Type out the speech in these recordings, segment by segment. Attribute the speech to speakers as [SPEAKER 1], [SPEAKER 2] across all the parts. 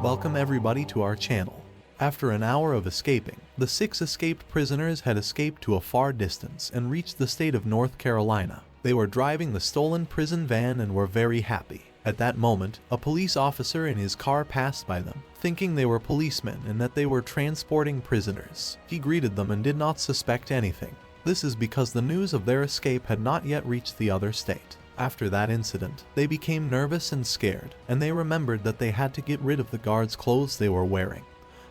[SPEAKER 1] Welcome everybody to our channel. After an hour of escaping, the 6 escaped prisoners had escaped to a far distance and reached the state of North Carolina. They were driving the stolen prison van and were very happy. At that moment, a police officer in his car passed by them, thinking they were policemen and that they were transporting prisoners. He greeted them and did not suspect anything. This is because the news of their escape had not yet reached the other state. After that incident, they became nervous and scared, and they remembered that they had to get rid of the guards' clothes they were wearing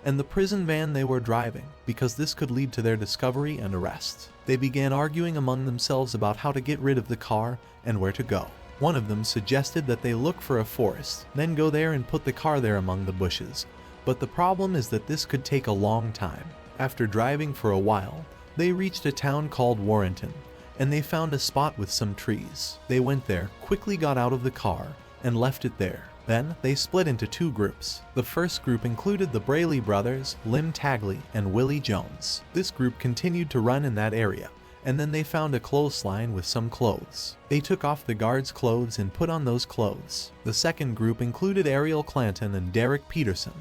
[SPEAKER 1] and the prison van they were driving, because this could lead to their discovery and arrest. They began arguing among themselves about how to get rid of the car and where to go. One of them suggested that they look for a forest, then go there and put the car there among the bushes. But the problem is that this could take a long time. After driving for a while, they reached a town called Warrenton, and they found a spot with some trees. They went there, quickly got out of the car, and left it there. Then, they split into 2 groups. The first group included the Braley brothers, Lim Tagley, and Willie Jones. This group continued to run in that area, and then they found a clothesline with some clothes. They took off the guards' clothes and put on those clothes. The second group included Ariel Clanton and Derek Peterson,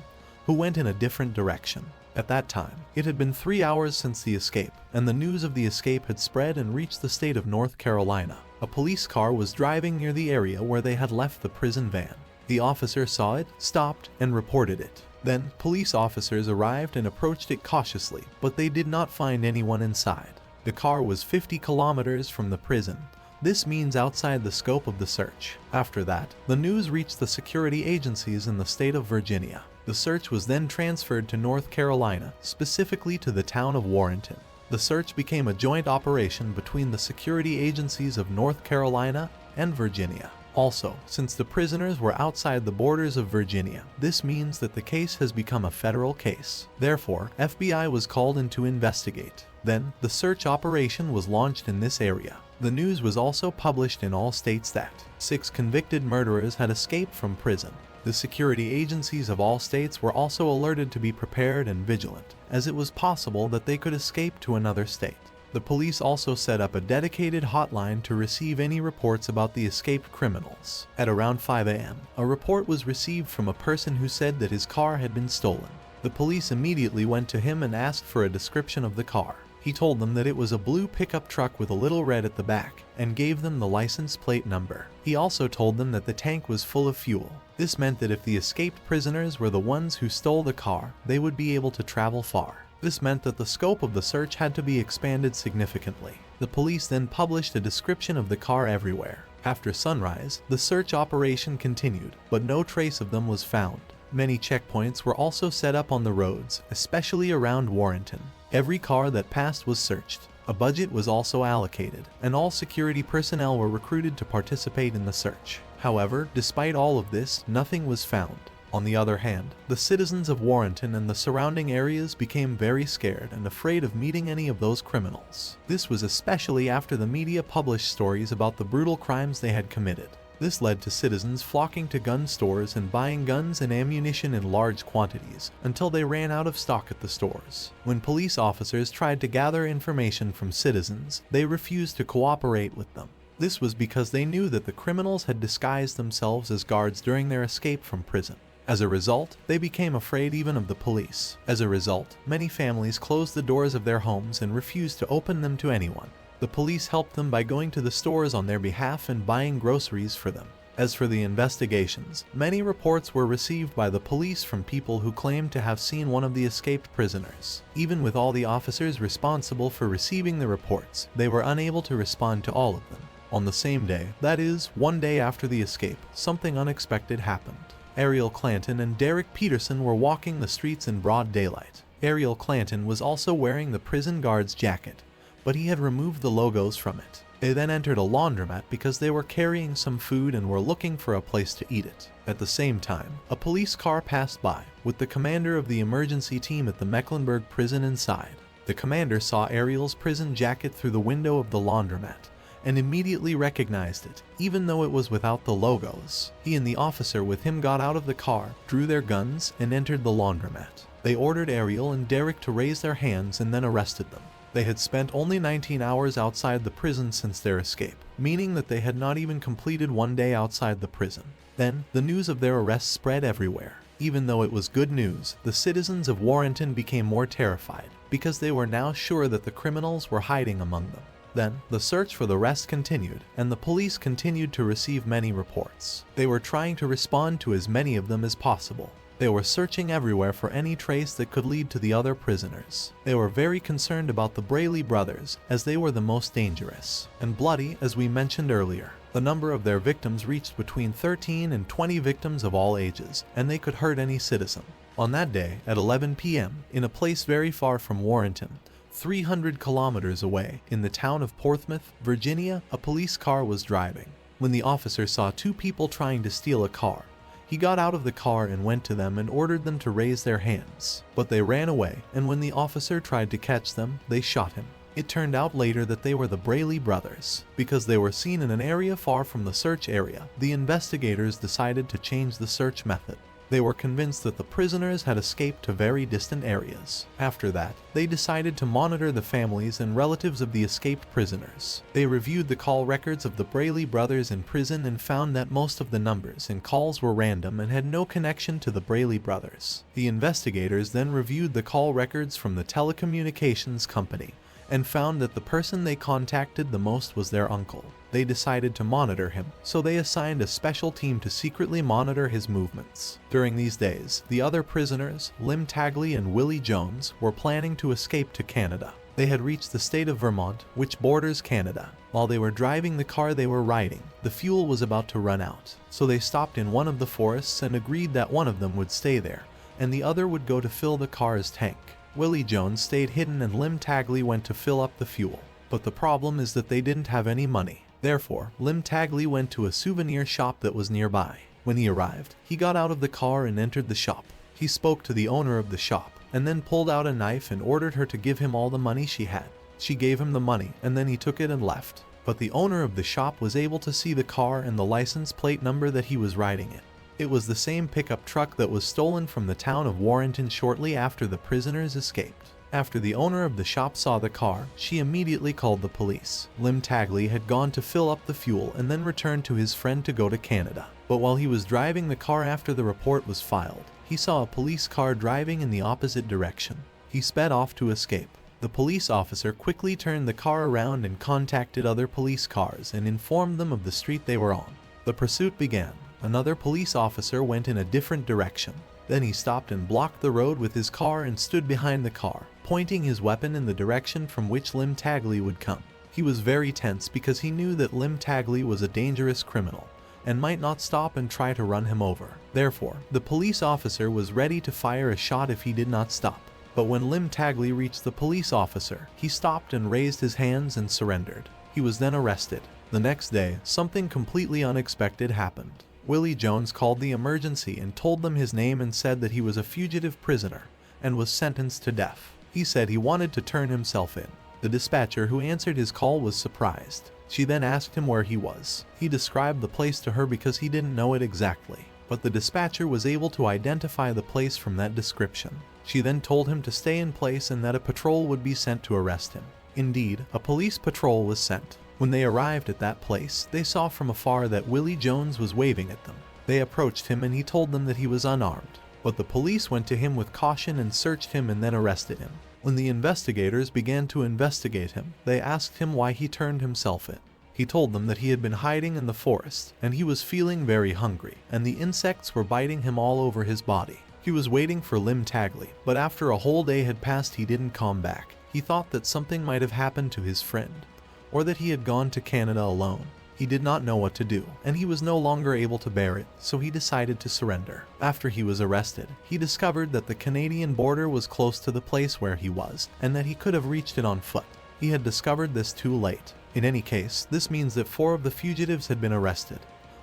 [SPEAKER 1] who went in a different direction. At that time, it had been 3 hours since the escape, and the news of the escape had spread and reached the state of North Carolina. A police car was driving near the area where they had left the prison van. The officer saw it, stopped, and reported it. Then, police officers arrived and approached it cautiously, but they did not find anyone inside. The car was 50 kilometers from the prison. This means outside the scope of the search. After that, the news reached the security agencies in the state of Virginia. The search was then transferred to North Carolina, specifically to the town of Warrenton. The search became a joint operation between the security agencies of North Carolina and Virginia. Also, since the prisoners were outside the borders of Virginia, this means that the case has become a federal case. Therefore, FBI was called in to investigate. Then, the search operation was launched in this area. The news was also published in all states that 6 convicted murderers had escaped from prison. The security agencies of all states were also alerted to be prepared and vigilant, as it was possible that they could escape to another state. The police also set up a dedicated hotline to receive any reports about the escaped criminals. At around 5 a.m., a report was received from a person who said that his car had been stolen. The police immediately went to him and asked for a description of the car. He told them that it was a blue pickup truck with a little red at the back, and gave them the license plate number. He also told them that the tank was full of fuel. This meant that if the escaped prisoners were the ones who stole the car, they would be able to travel far. This meant that the scope of the search had to be expanded significantly. The police then published a description of the car everywhere. After sunrise, the search operation continued, but no trace of them was found. Many checkpoints were also set up on the roads, especially around Warrenton. Every car that passed was searched. A budget was also allocated, and all security personnel were recruited to participate in the search. However, despite all of this, nothing was found. On the other hand, the citizens of Warrenton and the surrounding areas became very scared and afraid of meeting any of those criminals. This was especially after the media published stories about the brutal crimes they had committed. This led to citizens flocking to gun stores and buying guns and ammunition in large quantities until they ran out of stock at the stores. When police officers tried to gather information from citizens, they refused to cooperate with them. This was because they knew that the criminals had disguised themselves as guards during their escape from prison. As a result, they became afraid even of the police. As a result, many families closed the doors of their homes and refused to open them to anyone. The police helped them by going to the stores on their behalf and buying groceries for them. As for the investigations, many reports were received by the police from people who claimed to have seen one of the escaped prisoners. Even with all the officers responsible for receiving the reports, they were unable to respond to all of them. On the same day, that is, one day after the escape, something unexpected happened. Ariel Clanton and Derek Peterson were walking the streets in broad daylight. Ariel Clanton was also wearing the prison guard's jacket, but he had removed the logos from it. They then entered a laundromat because they were carrying some food and were looking for a place to eat it. At the same time, a police car passed by, with the commander of the emergency team at the Mecklenburg prison inside. The commander saw Ariel's prison jacket through the window of the laundromat, and immediately recognized it, even though it was without the logos. He and the officer with him got out of the car, drew their guns, and entered the laundromat. They ordered Ariel and Derek to raise their hands and then arrested them. They had spent only 19 hours outside the prison since their escape, meaning that they had not even completed one day outside the prison. Then, the news of their arrest spread everywhere. Even though it was good news, the citizens of Warrenton became more terrified, because they were now sure that the criminals were hiding among them. Then, the search for the rest continued, and the police continued to receive many reports. They were trying to respond to as many of them as possible. They were searching everywhere for any trace that could lead to the other prisoners. They were very concerned about the Braley brothers, as they were the most dangerous and bloody, as we mentioned earlier. The number of their victims reached between 13 and 20 victims of all ages, and they could hurt any citizen. On that day, at 11 p.m., in a place very far from Warrenton, 300 kilometers away, in the town of Portsmouth, Virginia, a police car was driving. When the officer saw two people trying to steal a car, he got out of the car and went to them and ordered them to raise their hands. But they ran away, and when the officer tried to catch them, they shot him. It turned out later that they were the Braley brothers. Because they were seen in an area far from the search area, the investigators decided to change the search method. They were convinced that the prisoners had escaped to very distant areas. After that, they decided to monitor the families and relatives of the escaped prisoners. They reviewed the call records of the Braley brothers in prison and found that most of the numbers and calls were random and had no connection to the Braley brothers. The investigators then reviewed the call records from the telecommunications company and found that the person they contacted the most was their uncle. They decided to monitor him, so they assigned a special team to secretly monitor his movements. During these days, the other prisoners, Lim Tagley and Willie Jones, were planning to escape to Canada. They had reached the state of Vermont, which borders Canada. While they were driving the car they were riding, the fuel was about to run out, so they stopped in one of the forests and agreed that one of them would stay there, and the other would go to fill the car's tank. Willie Jones stayed hidden and Lim Tagley went to fill up the fuel. But the problem is that they didn't have any money. Therefore, Lim Tagley went to a souvenir shop that was nearby. When he arrived, he got out of the car and entered the shop. He spoke to the owner of the shop, and then pulled out a knife and ordered her to give him all the money she had. She gave him the money, and then he took it and left. But the owner of the shop was able to see the car and the license plate number that he was riding in. It was the same pickup truck that was stolen from the town of Warrenton shortly after the prisoners escaped. After the owner of the shop saw the car, she immediately called the police. Lim Tagley had gone to fill up the fuel and then returned to his friend to go to Canada. But while he was driving the car after the report was filed, he saw a police car driving in the opposite direction. He sped off to escape. The police officer quickly turned the car around and contacted other police cars and informed them of the street they were on. The pursuit began. Another police officer went in a different direction. Then he stopped and blocked the road with his car and stood behind the car, pointing his weapon in the direction from which Lim Tagley would come. He was very tense because he knew that Lim Tagley was a dangerous criminal and might not stop and try to run him over. Therefore, the police officer was ready to fire a shot if he did not stop. But when Lim Tagley reached the police officer, he stopped and raised his hands and surrendered. He was then arrested. The next day, something completely unexpected happened. Willie Jones called the emergency and told them his name and said that he was a fugitive prisoner and was sentenced to death. He said he wanted to turn himself in. The dispatcher who answered his call was surprised. She then asked him where he was. He described the place to her because he didn't know it exactly, but the dispatcher was able to identify the place from that description. She then told him to stay in place and that a patrol would be sent to arrest him. Indeed, a police patrol was sent. When they arrived at that place, they saw from afar that Willie Jones was waving at them. They approached him and he told them that he was unarmed. But the police went to him with caution and searched him and then arrested him. When the investigators began to investigate him, they asked him why he turned himself in. He told them that he had been hiding in the forest and he was feeling very hungry, and the insects were biting him all over his body. He was waiting for Lim Tagley, but after a whole day had passed he didn't come back. He thought that something might have happened to his friend, or that he had gone to Canada alone. He did not know what to do, and he was no longer able to bear it, so he decided to surrender. After he was arrested, he discovered that the Canadian border was close to the place where he was, and that he could have reached it on foot. He had discovered this too late. In any case, this means that 4 of the fugitives had been arrested,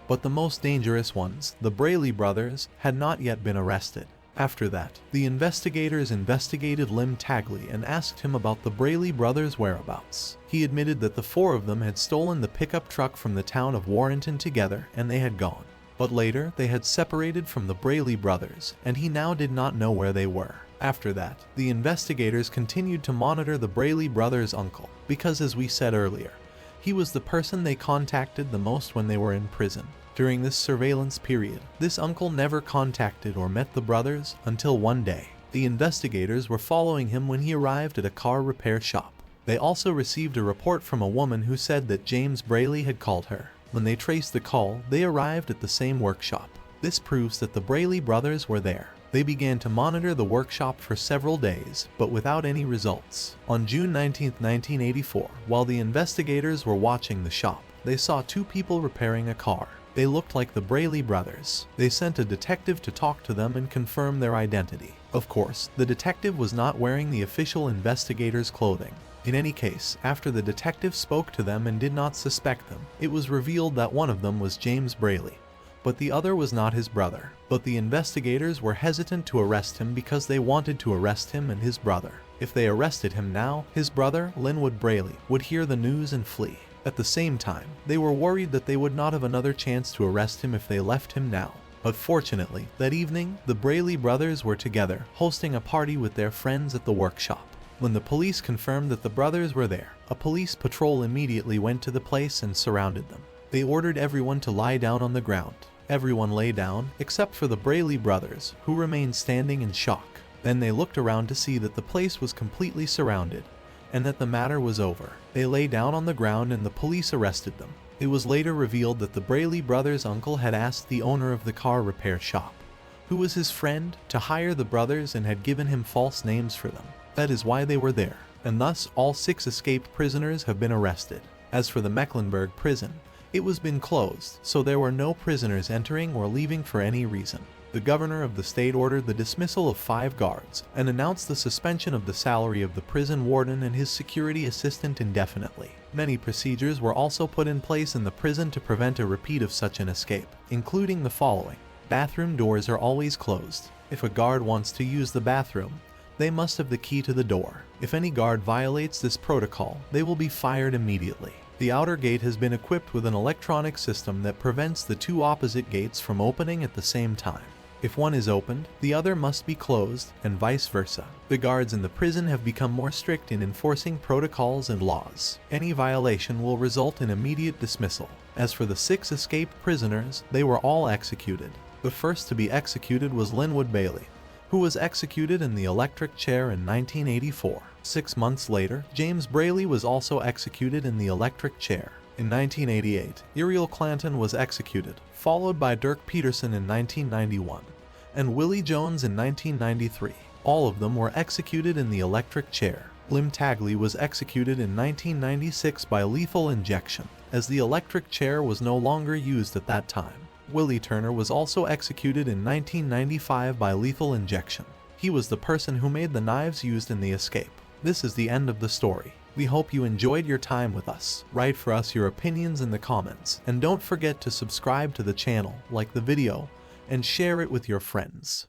[SPEAKER 1] but the most dangerous ones, the Braley brothers, had not yet been arrested. After that, the investigators investigated Lim Tagley and asked him about the Braley brothers' whereabouts. He admitted that the 4 of them had stolen the pickup truck from the town of Warrenton together and they had gone. But later, they had separated from the Braley brothers, and he now did not know where they were. After that, the investigators continued to monitor the Braley brothers' uncle, because as we said earlier, he was the person they contacted the most when they were in prison. During this surveillance period, this uncle never contacted or met the brothers until one day. The investigators were following him when he arrived at a car repair shop. They also received a report from a woman who said that James Braley had called her. When they traced the call, they arrived at the same workshop. This proves that the Braley brothers were there. They began to monitor the workshop for several days, but without any results. On June 19, 1984, while the investigators were watching the shop, they saw two people repairing a car. They looked like the Braley brothers. They sent a detective to talk to them and confirm their identity. Of course, the detective was not wearing the official investigators' clothing. In any case, after the detective spoke to them and did not suspect them, it was revealed that one of them was James Braley, but the other was not his brother. But the investigators were hesitant to arrest him because they wanted to arrest him and his brother. If they arrested him now, his brother, Linwood Braley, would hear the news and flee. At the same time, they were worried that they would not have another chance to arrest him if they left him now. But fortunately, that evening, the Braley brothers were together, hosting a party with their friends at the workshop. When the police confirmed that the brothers were there, a police patrol immediately went to the place and surrounded them. They ordered everyone to lie down on the ground. Everyone lay down, except for the Braley brothers, who remained standing in shock. Then they looked around to see that the place was completely surrounded, and that the matter was over. They lay down on the ground and the police arrested them. It was later revealed that the Braley brothers' uncle had asked the owner of the car repair shop, who was his friend, to hire the brothers and had given him false names for them. That is why they were there, and thus all 6 escaped prisoners have been arrested. As for the Mecklenburg prison, it was been closed, so there were no prisoners entering or leaving for any reason. The governor of the state ordered the dismissal of 5 guards and announced the suspension of the salary of the prison warden and his security assistant indefinitely. Many procedures were also put in place in the prison to prevent a repeat of such an escape, including the following. Bathroom doors are always closed. If a guard wants to use the bathroom, they must have the key to the door. If any guard violates this protocol, they will be fired immediately. The outer gate has been equipped with an electronic system that prevents the 2 opposite gates from opening at the same time. If one is opened, the other must be closed, and vice versa. The guards in the prison have become more strict in enforcing protocols and laws. Any violation will result in immediate dismissal. As for the 6 escaped prisoners, they were all executed. The first to be executed was Linwood Braley, who was executed in the electric chair in 1984. 6 months later, James Braley was also executed in the electric chair. In 1988, Uriel Clanton was executed, followed by Dirk Peterson in 1991, and Willie Jones in 1993. All of them were executed in the electric chair. Lim Tagley was executed in 1996 by lethal injection, as the electric chair was no longer used at that time. Willie Turner was also executed in 1995 by lethal injection. He was the person who made the knives used in the escape. This is the end of the story. We hope you enjoyed your time with us. Write for us your opinions in the comments, and don't forget to subscribe to the channel, like the video, and share it with your friends.